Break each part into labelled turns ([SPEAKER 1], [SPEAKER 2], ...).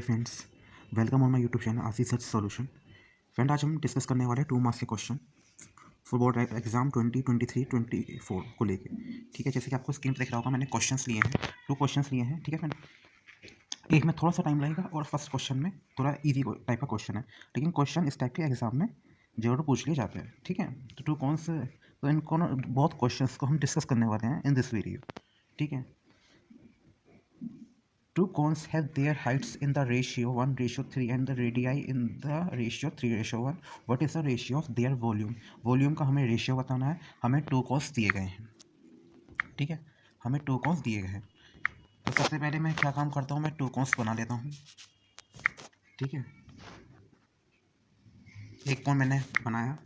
[SPEAKER 1] Friends, welcome on my YouTube channel Ashish search solution. Friend, आज हम discuss करने वाले 2 मार्क्स के क्वेश्चन फॉर बोर्ड एग्जाम 2023-24 को लेके। ठीक है, जैसे कि आपको स्क्रीन पर दिख रहा होगा, मैंने क्वेश्चंस लिए हैं, 2 क्वेश्चंस लिए हैं। ठीक है फ्रेंड, एक में थोड़ा सा टाइम लगेगा और फर्स्ट क्वेश्चन में थोड़ा इजी टाइप का क्वेश्चन है, लेकिन क्वेश्चन इस टाइप के एग्जाम में जरूर पूछ लिए जाते हैं। ठीक है, तो इन बहुत क्वेश्चंस को हम डिस्कस करने वाले हैं इन दिस वीडियो। ठीक है, two cones have their heights in the ratio 1:3 and the radii in the ratio 3:1. What is the ratio of their volume? Volume का हमें रेशियो बताना है। हमें 2 कॉन्स दिए गए हैं। ठीक है, हमें 2 कॉन्स दिए गए हैं। तो सबसे पहले मैं क्या काम करता हूँ, मैं 2 कॉन्स बना लेता हूँ। ठीक है, एक कॉन मैंने बनाया,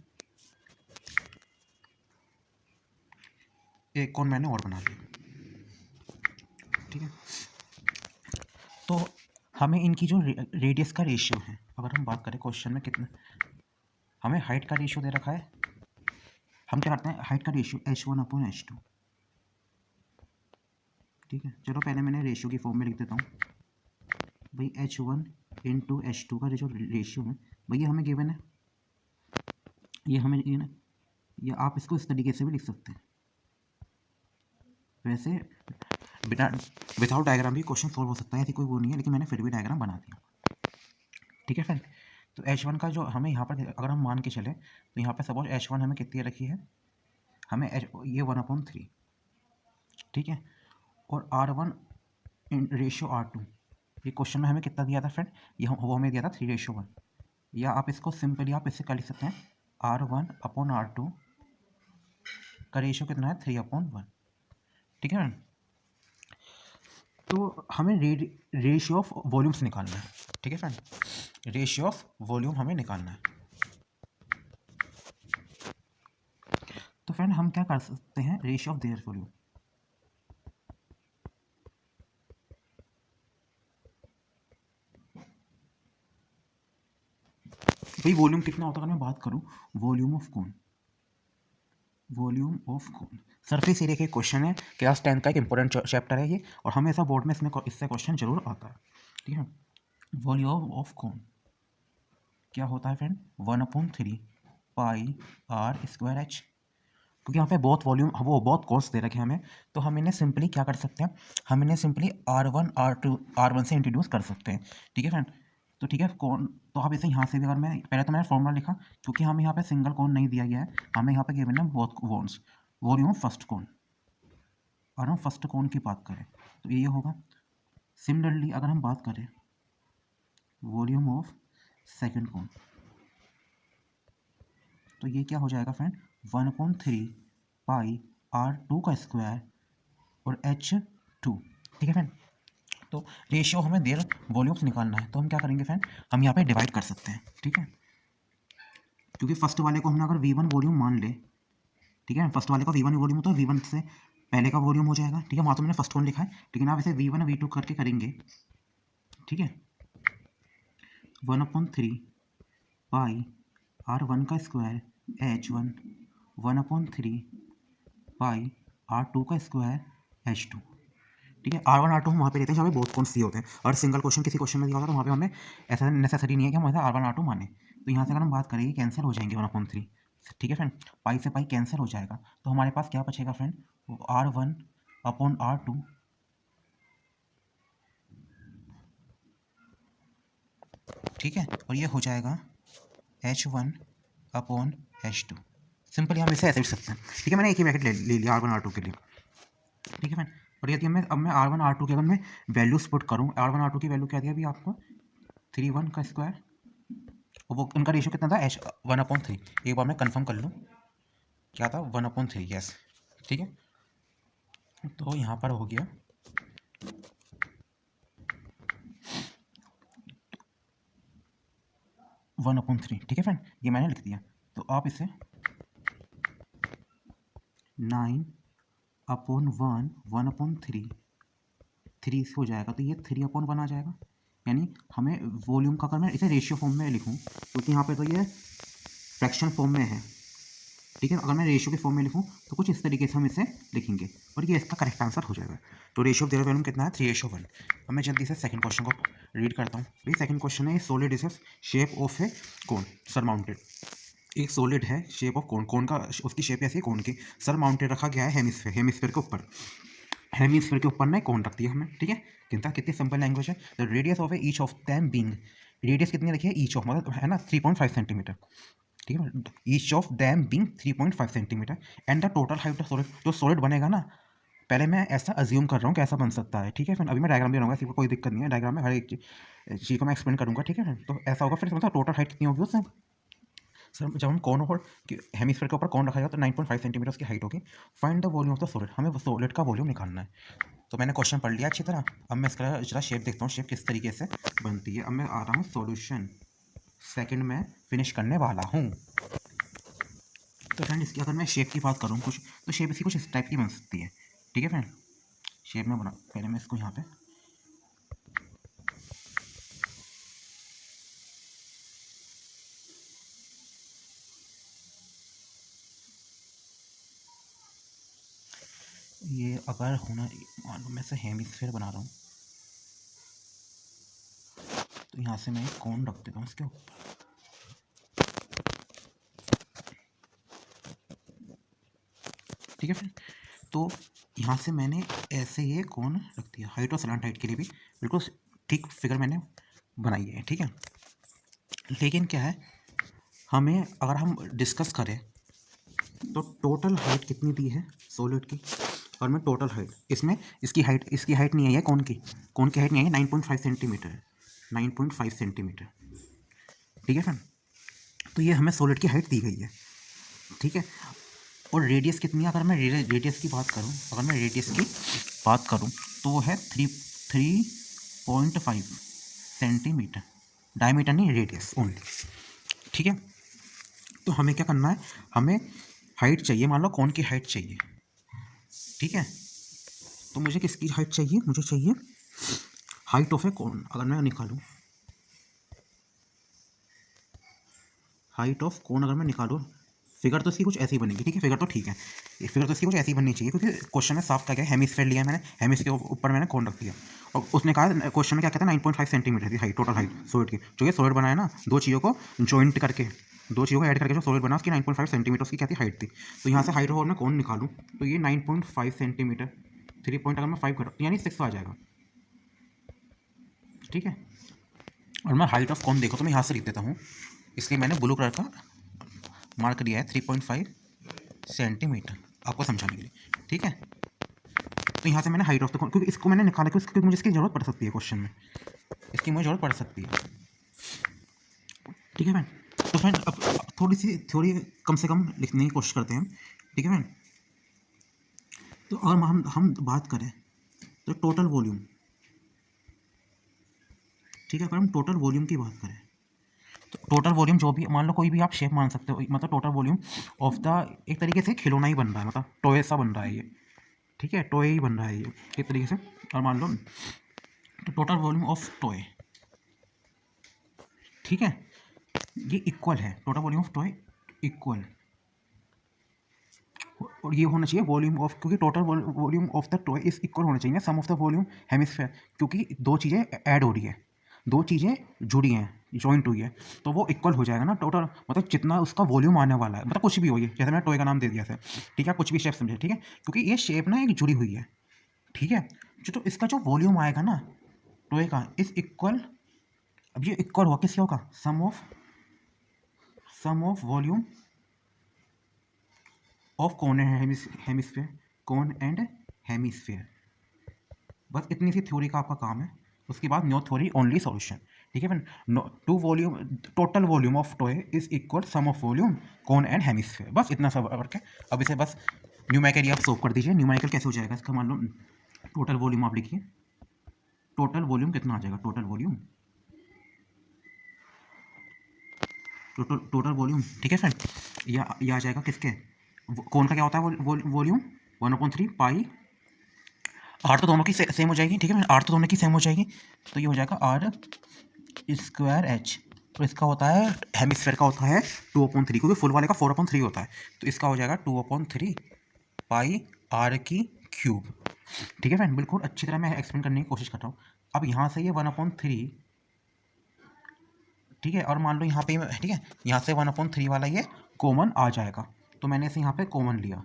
[SPEAKER 1] एक कॉन मैंने और बना लिया। ठीक है, तो हमें इनकी जो रेडियस का रेशियो है, अगर हम बात करें क्वेश्चन में कितना, हमें हाइट का रेशियो दे रखा है। हम क्या करते हैं, हाइट का रेशियो h1/h2। ठीक है, चलो पहले मैंने रेशियो की फॉर्म में लिख देता हूँ। भाई h1 इंटू h2 का जो रेशियो है, भैया हमें गिवन है, ये हमें ये ना, या आप इसको इस तरीके से भी लिख सकते हैं। वैसे बिना विदाउट डायग्राम भी क्वेश्चन सॉल्व हो सकता है, ऐसी कोई वो नहीं है, लेकिन मैंने फिर भी डायग्राम बना दिया। ठीक है फ्रेंड, तो h1 का जो हमें यहाँ पर अगर हम मान के चले, तो यहाँ पर सपोज h1 हमें कितनी रखी है, हमें ये 1/3। ठीक है, और r1 रेशियो r2, ये क्वेश्चन में हमें कितना दिया था फ्रेंड, ये वो हमें दिया था 3:1। या आप इसको सिंपली आप इससे कर लिख सकते हैं, r1/r2 का रेशियो कितना है, 3/1। ठीक है, तो हमें रेशियो ऑफ वॉल्यूम्स निकालना है। ठीक है फ्रेंड, रेशियो ऑफ वॉल्यूम हमें निकालना है। तो फ्रेंड हम क्या कर सकते हैं, रेशियो ऑफ देयर वॉल्यूम, भाई वॉल्यूम कितना होता है, अगर मैं बात करूं volume of cone, volume of cone surface area के क्वेश्चन है, क्लास 10 का एक इंपॉर्टेंट चैप्टर है ये, और हमेशा बोर्ड में इससे क्वेश्चन जरूर आता है। ठीक है, वॉल्यूम ऑफ कोन क्या होता है फ्रेंड, 1/3 पाई r स्क्वायर h। क्योंकि यहाँ पे बहुत वॉल्यूम, वो बहुत कॉस्ट दे रखे हैं हमें, तो हम इन्हें सिंपली क्या कर सकते हैं, हम इन्हें सिंपली r1 से इंट्रोड्यूस कर सकते हैं। ठीक है फ्रेंड, तो ठीक है कौन, तो आप इसे यहाँ से भी, अगर मैं पहले तो मैंने फॉर्मूला लिखा, क्योंकि हमें यहाँ पे सिंगल कौन नहीं दिया गया है, हमें यहाँ पे गिवन है बहुत कौन्स, वॉल्यूम ऑफ फर्स्ट कौन। अगर हम फर्स्ट कौन की बात करें तो ये होगा। सिमिलरली अगर हम बात करें वॉल्यूम ऑफ सेकेंड कौन, तो ये क्या हो जाएगा फ्रेंड, 1/3 पाई r2 का स्क्वायर और h2। ठीक है फ्रेंड, तो रेशियो हमें देर वॉल्यूम्स निकालना है, तो हम क्या करेंगे फ्रेंड, हम यहाँ पे डिवाइड कर सकते हैं। ठीक है, क्योंकि फर्स्ट वाले को हमने अगर v1 वॉल्यूम मान ले, ठीक है, फर्स्ट वाले का v1 वॉल्यूम होता है, v1 से पहले का वॉल्यूम हो जाएगा। ठीक है, वहाँ तो मैंने फर्स्ट वन लिखा है, लेकिन आप इसे v1 v2 करके करेंगे। ठीक है, 1/3 पाई r1 का स्क्वायर h1, 1/3 पाई r2 का स्क्वायर h2। ठीक है, r1 r2 हम वहाँ पे लेते हैं जहाँ पे बहुत कौन सी होते हैं, और सिंगल क्वेश्चन किसी क्वेश्चन में दिया होता है तो वहाँ पे हमें ऐसा नेसेसरी नहीं है कि हम ऐसा r1 r2 माने। तो यहाँ से अगर हम बात करें, कैंसिल हो जाएंगे 1/3। ठीक है फ्रेंड, पाई से पाई कैंसिल हो जाएगा, तो हमारे पास क्या बचेगा फ्रेंड, r1/r2। ठीक है, और ये हो जाएगा h1/h2। सिंपली हम इसे ऐसे लिख सकते हैं। ठीक है, मैंने एक ही ब्रैकेट ले लिया r1 r2 के लिए। ठीक है फ्रेंड, और यदि मैं r1 r2 की अगर मैं वैल्यूज पुट करूँ, r1 r2 की वैल्यू क्या दी अभी आपको, 3/1 का स्क्वायर, और वो उनका रेशियो कितना था, h 1/3। एक बार मैं कंफर्म कर लूँ, क्या था, 1/3। यस, ठीक है, तो यहाँ पर हो गया 1/3। ठीक है फ्रेंड, ये मैंने लिख दिया, तो आप इसे 9/1 1/3 3 से हो जाएगा, तो ये 3/1 आ जाएगा। यानी हमें वॉल्यूम का, अगर मैं इसे रेशियो फॉर्म में लिखूं, क्योंकि यहाँ पे तो ये फ्रैक्शन फॉर्म में है, ठीक है। अगर मैं रेशियो के फॉर्म में लिखूँ तो कुछ इस तरीके से हम इसे लिखेंगे और ये इसका करेक्ट आंसर हो जाएगा। तो रेशियो ऑफ देयर वॉल्यूम कितना है 3:1। अब मैं जल्दी से सेकंड क्वेश्चन को रीड करता हूँ। भाई सेकंड क्वेश्चन है solid is shape of A cone surmounted. एक सॉलिड है शेप ऑफ कोन, कोन का उसकी शेप ऐसी है कोन की, सर माउंटेड रखा गया है हेमिस्फेयर, हेमिस्फेयर के ऊपर, हेमिस्फेयर के ऊपर ना कोन रख दिया हमने। ठीक है, कितनी सिंपल लैंग्वेज है। The radius of each of them being, radius कितनी रखी है ईच ऑफ, मतलब है ना 3.5 सेंटीमीटर। ठीक है, each of them being 3.5 centimetre and the total height of solid, जो सॉलिड बनेगा ना, पहले मैं ऐसा अज्यूम कर रहा हूँ कि ऐसा बन सकता है। ठीक है, फिर अभी मैं डायग्राम भी बनाऊंगा, इसी को कोई दिक्कत नहीं है, डायग्राम में हर एक चीज़ को मैं एक्सप्लेन करूँगा। ठीक है, तो ऐसा होगा। फिर मतलब टोटल हाइट कितनी होगी उससे, सर जब हम कौन और हेमिस्फीयर के ऊपर कौन रखा जाए तो 9.5 सेंटीमीटर की हाइट होगी। Find the volume of the solid, हमें सॉलिड का वॉल्यूम निकालना है। तो मैंने क्वेश्चन पढ़ लिया अच्छी तरह। अब मैं इसका जरा शेप देखता हूँ, शेप किस तरीके से बनती है। अब मैं आ रहा हूँ सॉल्यूशन, सेकंड में फिनिश करने वाला हूँ। तो फ्रेंड इसकी अगर मैं शेप की बात करूँ कुछ, तो शेप इसकी कुछ इस टाइप की बन सकती है। ठीक है फ्रेंड, शेप में बना, पहले मैं इसको यहाँ पे ये अगर होना, मान लो मैं से हेमिस्फीयर बना रहा हूँ, तो यहाँ से मैं एक कोन रख देता हूँ इसके ऊपर। ठीक है फ्रेंड, तो यहाँ से मैंने ऐसे ये कोन रख दिया, हाइट और सलांट हाइट के लिए भी बिल्कुल ठीक फिगर मैंने बनाई है। ठीक है, लेकिन क्या है, हमें अगर हम डिस्कस करें तो टोटल हाइट कितनी दी है सॉलिड की, और मैं टोटल हाइट इसमें इसकी हाइट नहीं आई है, कोन की हाइट नहीं आई है, 9.5 सेंटीमीटर है, 9.5 सेंटीमीटर। ठीक है फ्रेंड, तो ये हमें सॉलिड की हाइट दी गई है। ठीक है, और रेडियस कितनी है, अगर मैं रेडियस की बात करूं, तो वो है 3.5 सेंटीमीटर, डायमीटर नहीं, रेडियस ओनली। ठीक है, तो हमें क्या करना है, हमें हाइट चाहिए, मान लो कौन की हाइट चाहिए। ठीक है, तो मुझे किसकी हाइट चाहिए, मुझे चाहिए हाइट ऑफ ए कौन। अगर मैं निकालूं हाइट ऑफ कौन, अगर मैं निकालूं, फिगर तो इसकी कुछ ऐसी बनेगी। ठीक है, फिगर तो ठीक है, ये फिगर तो इसकी कुछ ऐसी बननी चाहिए, क्योंकि क्वेश्चन में साफ क्या गया, हेमिस्फीयर लिया मैंने, हेमिस्फीयर के ऊपर मैंने कौन रख दिया, और उसने कहा क्वेश्चन में क्या कहता है 9.5 सेंटीमीटर की हाइट, टोटल हाइट सॉलिड की। जो ये सॉलिड बनाया ना, दो चीज़ों को ऐड करके जो सॉलिड बना, उसकी 9.5 सेंटीमीटर उसकी क्या थी, हाइट थी। तो यहाँ से हाइट और मैं कौन निकालूँ, तो ये 9.5 सेंटीमीटर 3 पॉइंट अगर मैं 5 करूँ यानी 6 आ जाएगा। ठीक है, और मैं हाइट ऑफ कौन देखो तो मैं यहाँ से लिख देता हूँ, इसलिए मैंने ब्लू कलर का मार्क दिया है 3.5 सेंटीमीटर आपको समझाने के लिए। ठीक है, तो यहाँ से मैंने हाइट ऑफ द कौन, क्योंकि इसको मैंने निकाला, क्योंकि मुझे इसकी ज़रूरत पड़ सकती है क्वेश्चन में, इसकी मुझे ज़रूरत पड़ सकती है। ठीक है फ्रेंड, तो फ्रेंड अब थोड़ी सी थ्योरी कम से कम लिखने की कोशिश करते हैं। ठीक है फ्रेंड, तो अगर हम बात करें तो टोटल वॉल्यूम, ठीक है, अगर हम टोटल वॉल्यूम की बात करें तो टोटल वॉल्यूम जो भी, मान लो कोई भी आप शेप मान सकते हो, मतलब टोटल वॉल्यूम ऑफ द, एक तरीके से खिलौना ही बन रहा है, मतलब टॉय सा बन रहा है ये। ठीक है, टॉय ही बन रहा है ये एक तरीके से। और मान लो तो टोटल वॉल्यूम ऑफ टॉय, ठीक है, ये इक्वल है, total volume of toy equal, और ये होना चाहिए वॉल्यूम ऑफ, क्योंकि total volume of the toy is equal होना चाहिए सम ऑफ द वॉल्यूम हेमिस्फीयर, क्योंकि दो चीज़ें ऐड हो रही है, दो चीज़ें जुड़ी हैं, जॉइंट हुई है, तो वो इक्वल हो जाएगा ना टोटल, मतलब जितना उसका वॉल्यूम आने वाला है, मतलब कुछ भी हो, ये जैसे मैंने टॉय का नाम दे दिया था। ठीक है, कुछ भी शेप समझे। ठीक है, क्योंकि ये शेप ना एक जुड़ी हुई है। ठीक है, जो तो इसका जो वॉल्यूम आएगा ना टॉय का इज इक्वल, अब ये इक्वल हुआ किसका होगा, sum of volume of cone and hemisphere, cone and hemisphere. बस इतनी सी थ्योरी का आपका काम है, उसके बाद नो थ्योरी ओनली सॉल्यूशन। ठीक है friend, two volume, total volume of toy is equal sum of volume cone and hemisphere, बस इतना सब वर्क है। अब इसे बस न्यूमेरिकली आप सोल्व कर दीजिए। न्यूमेरिकल कैसे हो जाएगा इसका, मान लो टोटल वॉल्यूम आप लिखिए, टोटल वॉल्यूम कितना आ जाएगा, टोटल वॉल्यूम, टोटल वॉल्यूम। ठीक है फ्रेंड, ये आ जाएगा किसके, कौन का क्या होता है वॉल्यूम 1/3 पाई, आर तो दोनों की सेम हो जाएगी। ठीक है, आर तो दोनों की सेम हो जाएगी, तो ये हो जाएगा आर स्क्वायर एच। तो इसका होता है हेमिस्फेयर का होता है 2/3, क्योंकि फुल वाले का 4/3 होता है, तो इसका हो जाएगा 2/3 पाई आर की क्यूब। ठीक है फ्रेंड, बिल्कुल अच्छी तरह मैं एक्सप्लेन करने की कोशिश कर रहा हूँ। अब यहाँ से ये 1/3, ठीक है, और मान लो यहाँ पे, ठीक है, यहाँ से 1/3 वाला ये कॉमन आ जाएगा, तो मैंने इसे यहाँ पे कॉमन लिया,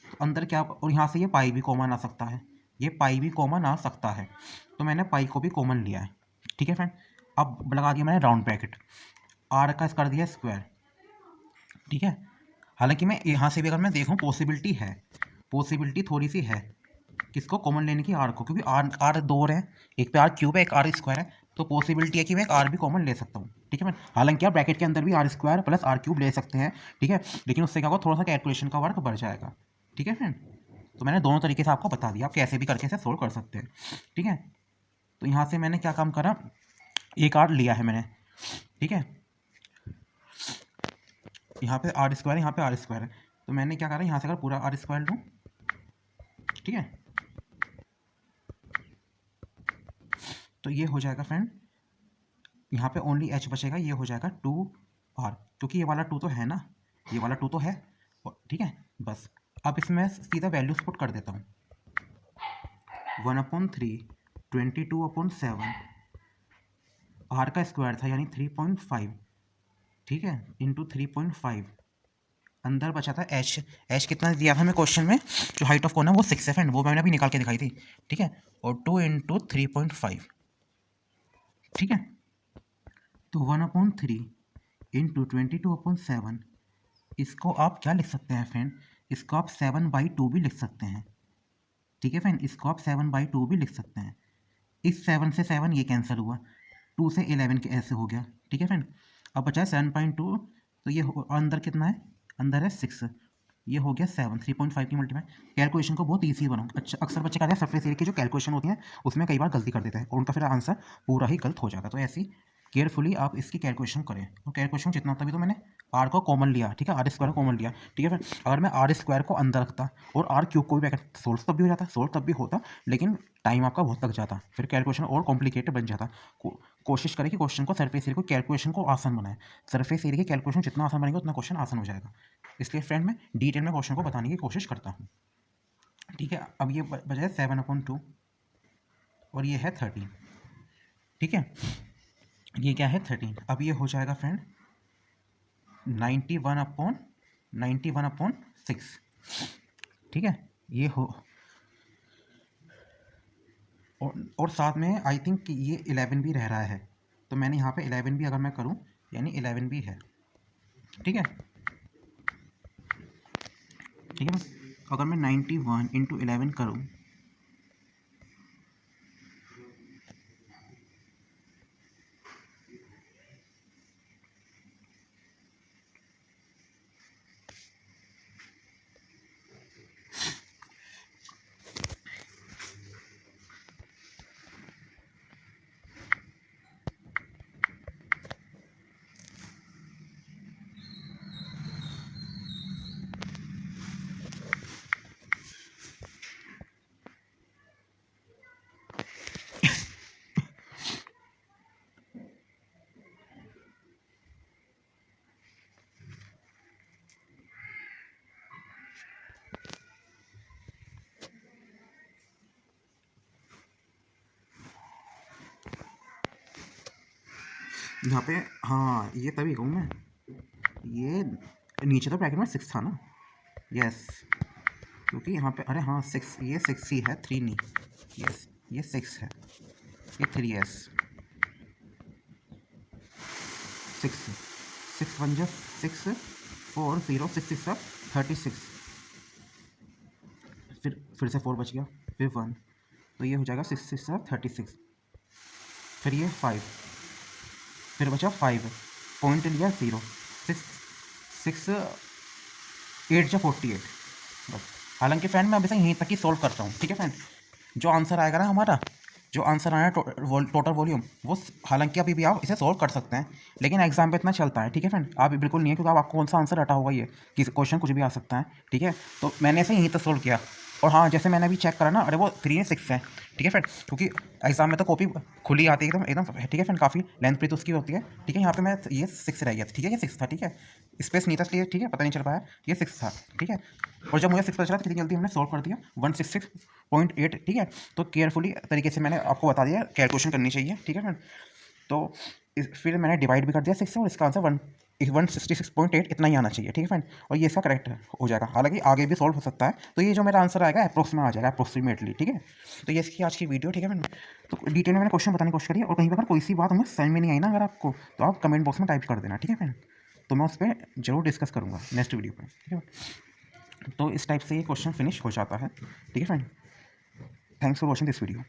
[SPEAKER 1] तो अंदर क्या, और यहाँ से ये पाई भी कॉमन आ सकता है, ये पाई भी कॉमन आ सकता है, तो मैंने पाई को भी कॉमन लिया है। ठीक है फ्रेंड, अब लगा दिया मैंने राउंड ब्रैकेट, आर का कर दिया स्क्वायर। ठीक है, हालांकि मैं यहाँ से भी अगर मैं देखूँ पॉसिबिलिटी है, पॉसिबिलिटी थोड़ी सी है किसको कॉमन लेने की, आर को, क्योंकि आर आर दो है, एक पे आर क्यूब है, एक आर स्क्वायर है, तो पॉसिबिलिटी है कि मैं एक आर भी कॉमन ले सकता हूँ। ठीक है मैं, हालांकि आप ब्रैकेट के अंदर भी r square plus r cube ले सकते हैं। ठीक है, लेकिन उससे क्या होगा, थोड़ा सा कैलकुलेशन का वर्क बढ़ जाएगा। ठीक है फ्रेंड, तो मैंने दोनों तरीके से आपको बता दिया, आप कैसे भी करके इसे सोल्व कर सकते हैं। ठीक है, तो यहाँ से मैंने क्या काम करा, एक आर लिया है मैंने। ठीक है, यहाँ पे आर स्क्वायर, यहाँ पे आर स्क्वायर है, तो मैंने क्या करा, यहाँ से अगर पूरा आर स्क्वायर लूँ, ठीक है, तो ये हो जाएगा फ्रेंड, यहाँ पे ओनली एच बचेगा, ये हो जाएगा 2r, क्योंकि ये वाला 2 तो है ना, ये वाला 2 तो है। ठीक है, बस अब इसमें सीधा वैल्यूज पुट कर देता हूँ, 1/3 22/7, आर का स्क्वायर था यानी 3.5, ठीक है, इंटू 3.5, अंदर बचा था एच, एच कितना दिया था हमें क्वेश्चन में, जो हाइट ऑफ कोन है वो 6 है फ्रेंड, वो मैंने अभी निकाल के दिखाई थी। ठीक है, और 2 इंटू 3.5, ठीक है, तो 1/3 इंटू 22/7, इसको आप क्या लिख सकते हैं फ्रेंड, इसको आप 7/2 भी लिख सकते हैं। ठीक है फ्रेंड, इसको आप 7/2 भी लिख सकते हैं। इस 7 से 7 ये कैंसिल हुआ, 2 से 11 के ऐसे हो गया। ठीक है फ्रेंड, अब बचा है 7.2, तो ये अंदर कितना है, अंदर है 6, ये हो गया 7, 3.5 की मल्टीप्लाई। कैलकुलेशन को बहुत ईजी बनाओ। अच्छा, अक्सर बच्चे कहते हैं सरफेस एरिया की जो कैलकुलेशन होती है उसमें कई बार गलती कर देते हैं और उनका फिर आंसर पूरा ही गलत हो जाता है, तो ऐसी केयरफुली आप इसकी कैलकुलेशन करें। और कैलकुलेशन जितना होता भी, तो मैंने आर को कॉमन लिया, ठीक है, आर स्क्वायर को कॉमन लिया। ठीक है फिर, अगर मैं आर स्क्वायर को अंदर रखता और आर क्यूब को भी ब्रैकेट, सोल्व तब भी हो जाता, सोल्व तब भी होता, लेकिन टाइम आपका बहुत लग जाता, फिर कैलकुलेशन और कॉम्प्लिकेटेड बन जाता। कोशिश करें कि क्वेश्चन को, सरफेस एरिया को, कैलकुलेशन को आसान बनाए। सरफेस एरिया की कैलकुलेशन जितना आसान बनेगा उतना क्वेश्चन आसान हो जाएगा, इसलिए फ्रेंड मैं डिटेल में क्वेश्चन को बताने की कोशिश करता हूँ। ठीक है, अब ये बजाय 7/2 और ये है 13। ठीक है, ये क्या है 13, अब ये हो जाएगा फ्रेंड 91/6। ठीक है, ये हो, और साथ में आई थिंक ये 11 भी रह रहा है, तो मैंने यहाँ पे 11 भी अगर मैं करूँ, यानी 11 भी है। ठीक है, ठीक है, अगर मैं 91 इंटू 11 करूँ, यहाँ पे, हाँ ये तभी कहूँ मैं, ये नीचे तो ब्रैकेट में 6 था ना, यस, क्योंकि यहाँ पे, अरे हाँ 6, ये 6 ही है, 3 नहीं, यस ये 6 है, ये 3s, 6, 6 1 6, 4 0 6 6 36, फिर से 4 बच गया, फिर 1, तो ये हो जाएगा 6 6 36, फिर ये 5, फिर बचा 5, पॉइंट लिया 0, 6 6 8 48, बस। हालांकि फ्रेंड मैं अभी से यहीं तक ही सोल्व करता हूँ। ठीक है फ्रेंड, जो आंसर आएगा ना हमारा, जो आंसर आया टोटल वॉल्यूम, वो हालांकि अभी भी आप इसे सोल्व कर सकते हैं, लेकिन एग्जाम पे इतना चलता है। ठीक है फ्रेंड, आप बिल्कुल नहीं है, क्योंकि आपको कौन सा आंसर रटा होगा, ये किसी क्वेश्चन कुछ भी आ सकता है। ठीक है, तो मैंने इसे यहीं तक सोल्व किया, और हाँ, जैसे मैंने अभी चेक करा ना, अरे वो 3 है 6 है, ठीक है फ्रेंड, क्योंकि एग्जाम में तो कॉपी खुली आती है एकदम एकदम, ठीक है फ्रेंड, काफ़ी लेंथ भी तो उसकी होती है, ठीक है। यहाँ पे मैं ये 6 रह गया था, ठीक है, ये 6 था, ठीक है, स्पेस नहीं था इसलिए, ठीक है, पता नहीं चल पाया, ये 6 था, ठीक है। और जब मुझे 6 पता चला तो कितनी जल्दी हमने सॉल्व कर दिया 166.8, ठीक है। तो केयरफुली तरीके से मैंने आपको बता दिया कैलकुलेशन करनी चाहिए, ठीक है फ्रेंड। तो फिर मैंने डिवाइड भी कर दिया 6 से, और इसका आंसर 166.8 इतना ही आना चाहिए, ठीक है फ्रेंड। और ये इसका करेक्ट हो जाएगा, हालांकि आगे भी सॉल्व हो सकता है। तो ये जो मेरा आंसर आएगा अप्रोक्स में आ जाएगा, अप्रोक्सीमेटली, ठीक है। तो ये इसकी आज की वीडियो, ठीक है फ्रेंड। तो डिटेल में मैंने क्वेश्चन बताने की कोशिश करी है, और कहीं पर अगर कोई सी बात हमें समझ में नहीं आई ना अगर आपको, तो आप कमेंट बॉक्स में टाइप कर देना, ठीक है फ्रेंड। तो मैं उस पर जरूर डिस्कस करूँगा नेक्स्ट वीडियो पर, ठीक है। तो इस टाइप से ये क्वेश्चन फिनिश हो जाता है, ठीक है friend. Thanks for watching this video.